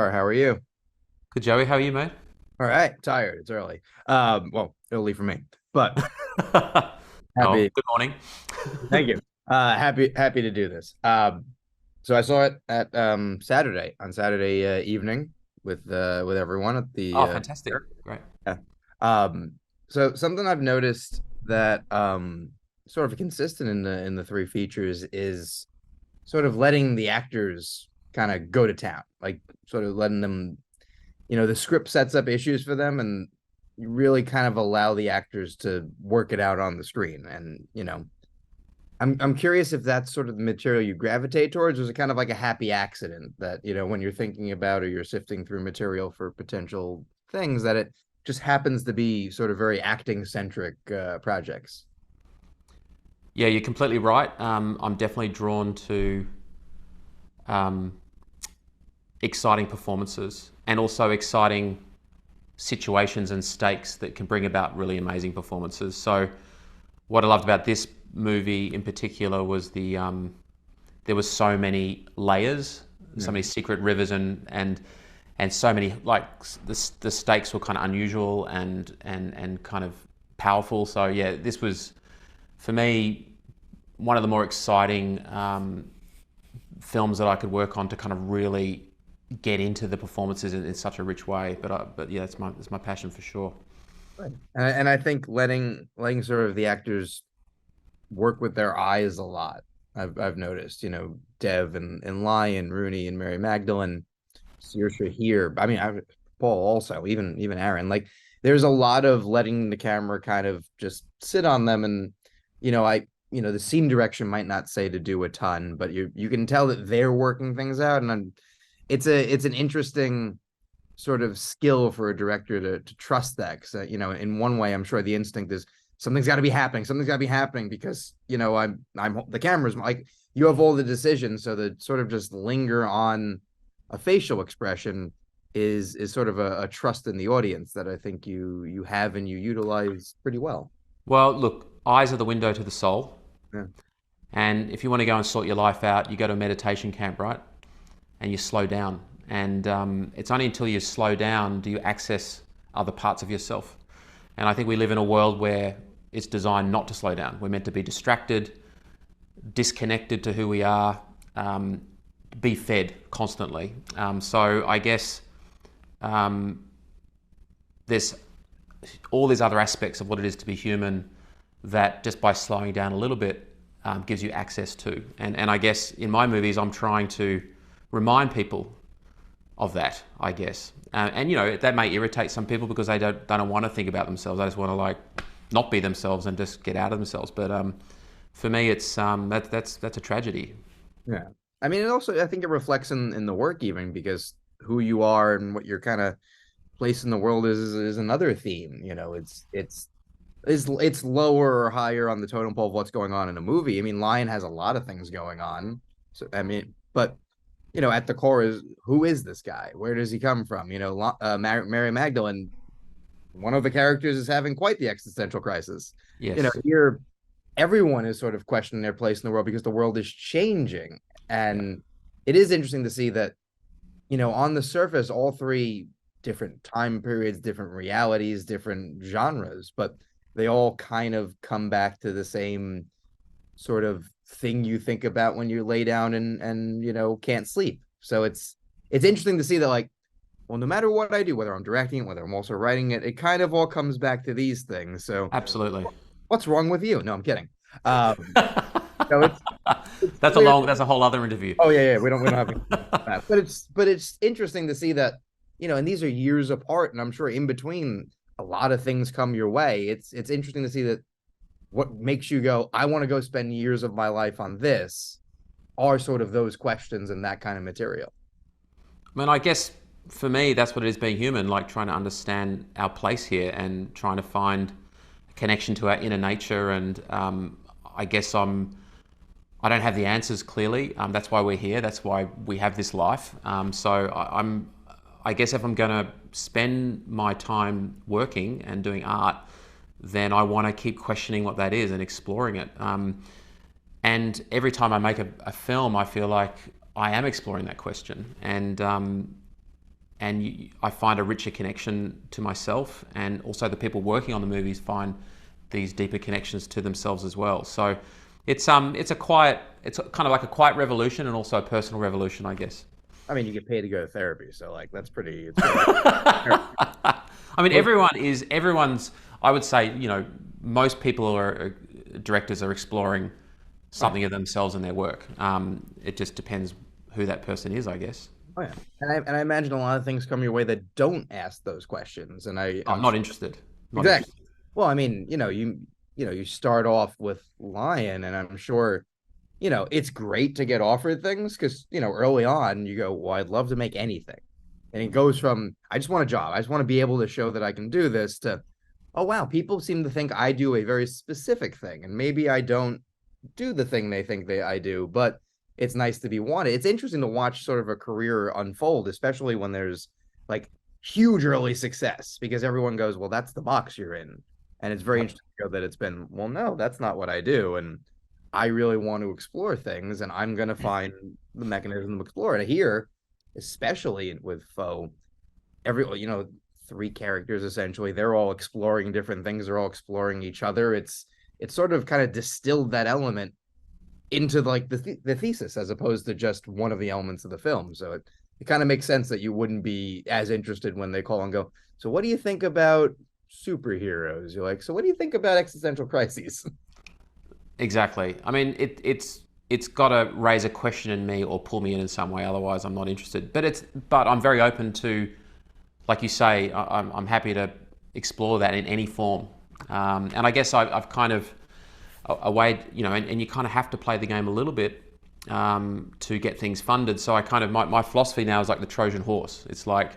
How are you? Good, Joey. How are you, mate? All right, tired. It's early. Well, early for me, but Oh, happy. good morning. Thank you. Happy to do this. So I saw it at Saturday on Saturday evening with everyone at the Oh, fantastic. theater. Great. Yeah. Um, so something I've noticed that sort of consistent in the three features is sort of letting the actors kind of go to town, like sort of letting them, the script sets up issues for them, and you really kind of allow the actors to work it out on the screen. And I'm curious if that's sort of the material you gravitate towards, or is it kind of like a happy accident that when you're thinking about or you're sifting through material for potential things, that it just happens to be sort of very acting centric projects. Yeah, you're completely right. I'm definitely drawn to um, exciting performances and also exciting situations and stakes that can bring about really amazing performances. So, what I loved about this movie in particular was there was so many layers, so Yeah. many secret rivers, and so many like the stakes were kind of unusual and kind of powerful. So yeah, this was for me one of the more exciting films that I could work on to kind of really get into the performances in such a rich way. But yeah, it's my passion for sure. Right. And I think letting sort of the actors work with their eyes a lot. I've noticed, Dev and Lion, Rooney and Mary Magdalene, Saoirse here. I mean, Paul also, even Aaron. Like, there's a lot of letting the camera kind of just sit on them, and the scene direction might not say to do a ton, but you can tell that they're working things out, and it's an interesting sort of skill for a director to trust that. Because in one way, I'm sure the instinct is something's got to be happening. Something's got to be happening because I'm the camera's like you have all the decisions, so the sort of just linger on a facial expression is sort of a trust in the audience that I think you have and you utilize pretty well. Well, look, eyes are the window to the soul, Yeah. and if you want to go and sort your life out, you go to a meditation camp, right? And you slow down. And it's only until you slow down do you access other parts of yourself. And I think we live in a world where it's designed not to slow down. We're meant to be distracted, disconnected to who we are, be fed constantly. So I guess um, there's all these other aspects of what it is to be human that just by slowing down a little bit gives you access to. And I guess in my movies, I'm trying to remind people of that, I guess. And that may irritate some people because they don't want to think about themselves. They just want to like not be themselves and just get out of themselves. But for me, it's that's a tragedy. Yeah. I mean, it also, I think it reflects in the work even because who you are and what your kind of place in the world is another theme. It's lower or higher on the totem pole of what's going on in a movie. I mean, Lion has a lot of things going on. So I mean, but at the core is who is this guy? Where does he come from? Mary Magdalene, one of the characters, is having quite the existential crisis. Yes. Here everyone is sort of questioning their place in the world because the world is changing, Yeah. and it is interesting to see that on the surface, all three different time periods, different realities, different genres, but they all kind of come back to the same sort of thing you think about when you lay down and can't sleep. So it's interesting to see that, like, well, no matter what I do, whether I'm directing it, whether I'm also writing it, it kind of all comes back to these things. So Absolutely. what's wrong with you? No, I'm kidding. So it's clear. That's a whole other interview. Oh yeah, yeah. We don't have that, but it's interesting to see that and these are years apart, and I'm sure in between a lot of things come your way. It's interesting to see that what makes you go, I want to go spend years of my life on this, are sort of those questions and that kind of material. I mean, I guess for me, that's what it is being human, like trying to understand our place here and trying to find a connection to our inner nature. And I guess I don't have the answers clearly. That's why we're here. That's why we have this life. I guess if I'm going to spend my time working and doing art, then I want to keep questioning what that is and exploring it. And every time I make a film, I feel like I am exploring that question. And and I find a richer connection to myself, and also the people working on the movies find these deeper connections to themselves as well. So it's it's kind of like a quiet revolution and also a personal revolution, I guess. I mean, you get paid to go to therapy, so like it's pretty I mean, good. everyone's. I would say, most people directors are exploring Oh yeah, something of themselves in their work. It just depends who that person is, I guess. oh yeah, and I imagine a lot of things come your way that don't ask those questions, and I'm I'm not sure interested. Not exactly. interested. Well, I mean, you start off with Lion, and I'm sure it's great to get offered things because, early on you go, well, I'd love to make anything. And it goes from, I just want a job. I just want to be able to show that I can do this to, oh, wow, people seem to think I do a very specific thing. And maybe I don't do the thing they think I do, but it's nice to be wanted. It's interesting to watch sort of a career unfold, especially when there's like huge early success because everyone goes, well, that's the box you're in. And it's very Yep. interesting to go that it's been, well, no, that's not what I do. And I really want to explore things and I'm going to find the mechanism to explore it. Here, especially with Foe, three characters essentially, they're all exploring different things, they're all exploring each other. It's sort of kind of distilled that element into like the thesis as opposed to just one of the elements of the film. So it kind of makes sense that you wouldn't be as interested when they call and go, so what do you think about superheroes? You're like, so what do you think about existential crises? Exactly. I mean, it's got to raise a question in me or pull me in some way. Otherwise, I'm not interested. But I'm very open to, like you say, I'm happy to explore that in any form. And I guess I've kind of a way, and you kind of have to play the game a little bit to get things funded. So I kind of my philosophy now is like the Trojan horse. It's like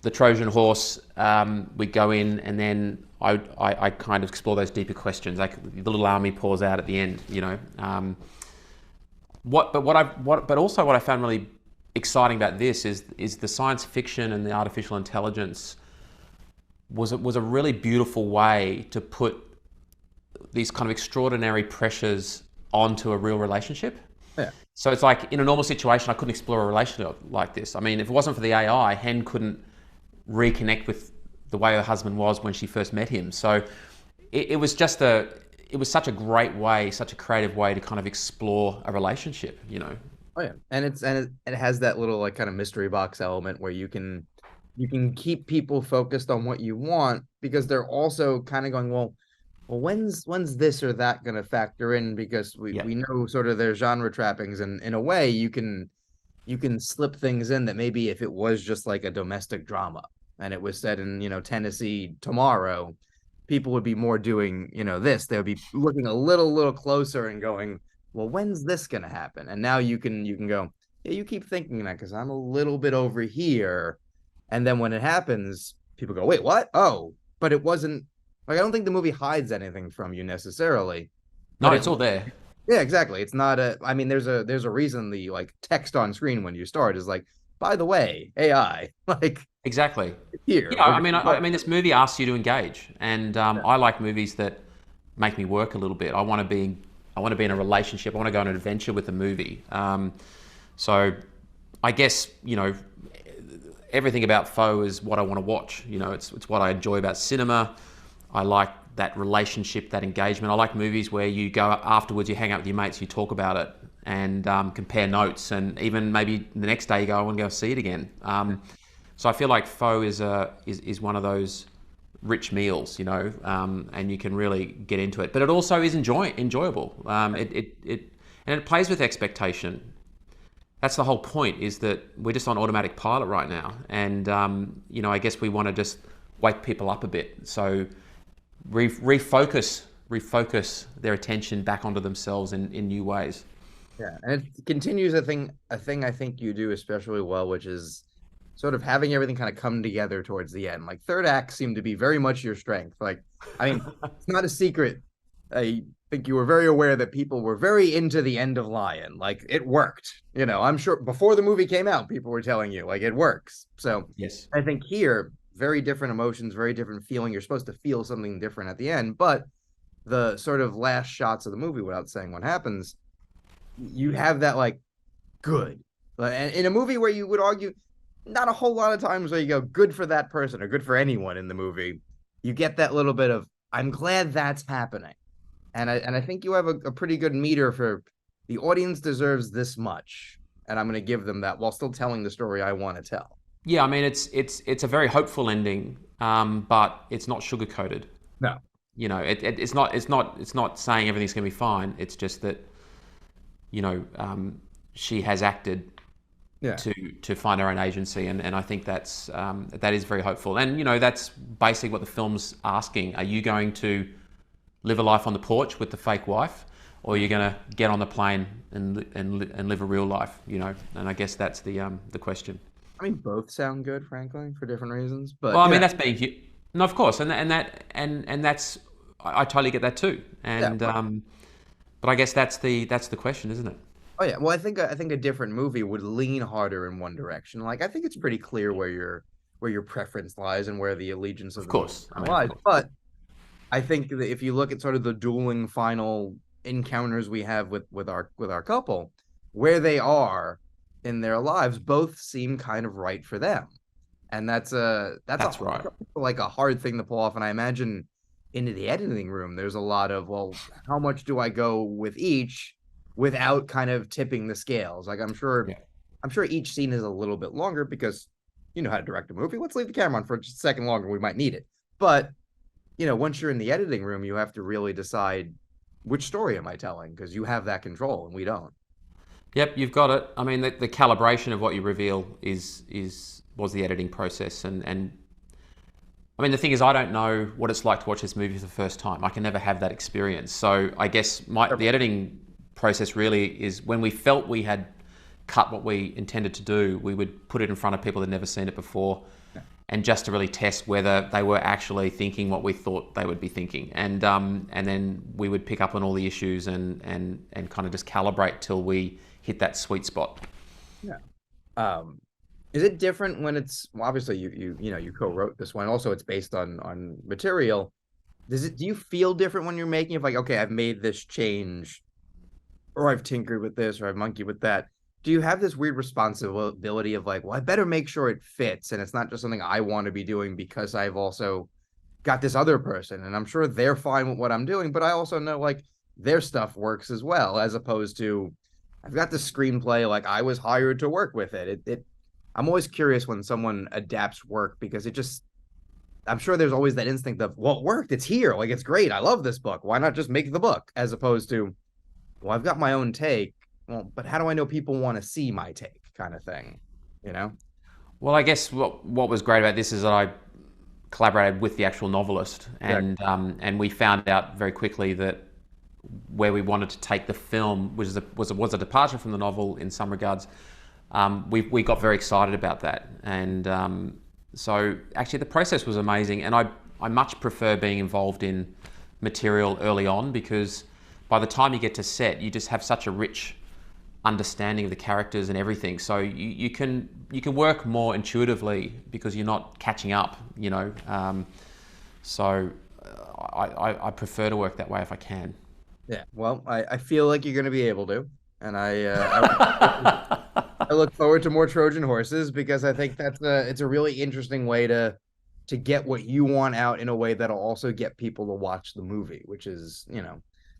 the Trojan horse. We go in, and then I kind of explore those deeper questions. Like the little army pours out at the end. But also what I found really exciting about this is the science fiction and the artificial intelligence was a really beautiful way to put these kind of extraordinary pressures onto a real relationship. Yeah. So it's like in a normal situation, I couldn't explore a relationship like this. I mean, if it wasn't for the AI, Hen couldn't reconnect with the way her husband was when she first met him. So it was such a great way, such a creative way to kind of explore a relationship. Oh yeah, and it has that little like kind of mystery box element where you can keep people focused on what you want because they're also kind of going, well, when's this or that going to factor in because we Yeah. we know sort of their genre trappings and in a way you can slip things in that maybe if it was just like a domestic drama and it was set in Tennessee tomorrow, people would be more doing this. They would be looking a little closer and going, well, when's this going to happen? And now you can go, yeah, you keep thinking that because I'm a little bit over here, and then when it happens, people go, wait, what? Oh, but it wasn't like I don't think the movie hides anything from you necessarily, but No, it's it's all there. yeah, exactly. It's not a. I mean, there's a reason the like text on screen when you start is like, by the way, AI, like Exactly. here Yeah, we're I mean, gonna. this movie asks you to engage, and I like movies that make me work a little bit. I want to be in a relationship. I want to go on an adventure with the movie. So, I guess everything about Foe is what I want to watch. It's what I enjoy about cinema. I like that relationship, that engagement. I like movies where you go afterwards, you hang out with your mates, you talk about it, and compare notes, and even maybe the next day you go, I want to go see it again. So I feel like Foe is one of those rich meals, and you can really get into it. But it also is enjoyable. And it plays with expectation. That's the whole point. Is that we're just on automatic pilot right now, and I guess we want to just wake people up a bit. So refocus their attention back onto themselves in new ways. Yeah, and it continues a thing I think you do especially well, which is sort of having everything kind of come together towards the end. Like third act seemed to be very much your strength. Like, I mean, it's not a secret. I think you were very aware that people were very into the end of Lion. Like it worked. I'm sure before the movie came out, people were telling you like it works. So Yes. I think here, very different emotions, very different feeling. You're supposed to feel something different at the end, but the sort of last shots of the movie, without saying what happens, you have that like good. And in a movie where you would argue not a whole lot of times where you go, good for that person or good for anyone in the movie. You get that little bit of, I'm glad that's happening. And I think you have a pretty good meter for the audience deserves this much. And I'm going to give them that while still telling the story I want to tell. Yeah, I mean it's a very hopeful ending, but it's not sugar coated. No. You know, it's not saying everything's going to be fine. It's just that you know she has acted Yeah. to find her own agency, and I think that is very hopeful. And you know that's basically what the film's asking. Are you going to live a life on the porch with the fake wife, or are you going to get on the plane and live a real life? You know, and I guess that's the question. I mean, both sound good, frankly, for different reasons. Well, But, I mean that's being no, of course, and that's I totally get that too. yeah. And but I guess that's the question, isn't it? Oh yeah, well, I think a different movie would lean harder in one direction. Like I think it's pretty clear where your preference lies and where the allegiance of Of the movie course, I mean, of lies. course. But I think that if you look at sort of the dueling final encounters we have with our couple, where they are in their lives, both seem kind of right for them. And that's a That's right. like a hard thing to pull off. And I imagine into the editing room, there's a lot of, well, how much do I go with each without kind of tipping the scales? Like Yeah. I'm sure each scene is a little bit longer because you know how to direct a movie. Let's leave the camera on for just a second longer. We might need it. But once you're in the editing room, you have to really decide which story am I telling because you have that control and we don't. Yep, you've got it. I mean, the calibration of what you reveal is was the editing process, and I mean the thing is, I don't know what it's like to watch this movie for the first time. I can never have that experience. So I guess the editing process really is when we felt we had cut what we intended to do, we would put it in front of people that had never seen it before, and just to really test whether they were actually thinking what we thought they would be thinking, and then we would pick up on all the issues and kind of just calibrate till we hit that sweet spot. Yeah. Um, is it different when it's well, obviously you co-wrote this one. Also, it's based on material. Do you feel different when you're making it? Like, okay, I've made this change, or I've tinkered with this, or I've monkeyed with that. Do you have this weird responsibility of like, well, I better make sure it fits, and it's not just something I want to be doing because I've also got this other person, and I'm sure they're fine with what I'm doing, but I also know like their stuff works as well, as opposed to I've got the screenplay, like I was hired to work with it. I'm always curious when someone adapts work because I'm sure there's always that instinct of, well, it worked, it's here, like it's great, I love this book. Why not just make the book? As opposed to, well, I've got my own take. Well, but how do I know people want to see my take, kind of thing? You know? Well, I guess what was great about this is that I collaborated with the actual novelist, Yeah. and we found out very quickly that where we wanted to take the film was a departure from the novel in some regards. We got very excited about that, and so actually the process was amazing, and I much prefer being involved in material early on because by the time you get to set, you just have such a rich understanding of the characters and everything. So you can work more intuitively because you're not catching up, you know. So I prefer to work that way if I can. Yeah. Well, I feel like you're going to be able to, and I look forward to more Trojan horses because I think it's a really interesting way to get what you want out in a way that'll also get people to watch the movie, which is,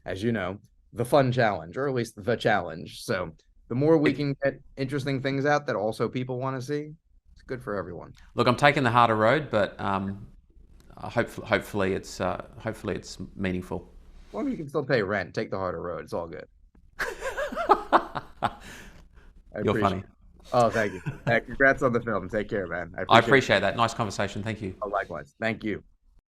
as you know, the fun challenge, or at least the challenge. So the more we can get interesting things out that also people want to see, it's good for everyone. Look, I'm taking the harder road, but hopefully it's meaningful. As long as you can still pay rent, take the harder road. It's all good. I You're appreciate funny. it. Oh, thank you. Congrats on the film. Take care, man. I I appreciate it. appreciate that. Nice conversation. Thank you. Oh, likewise. Thank you.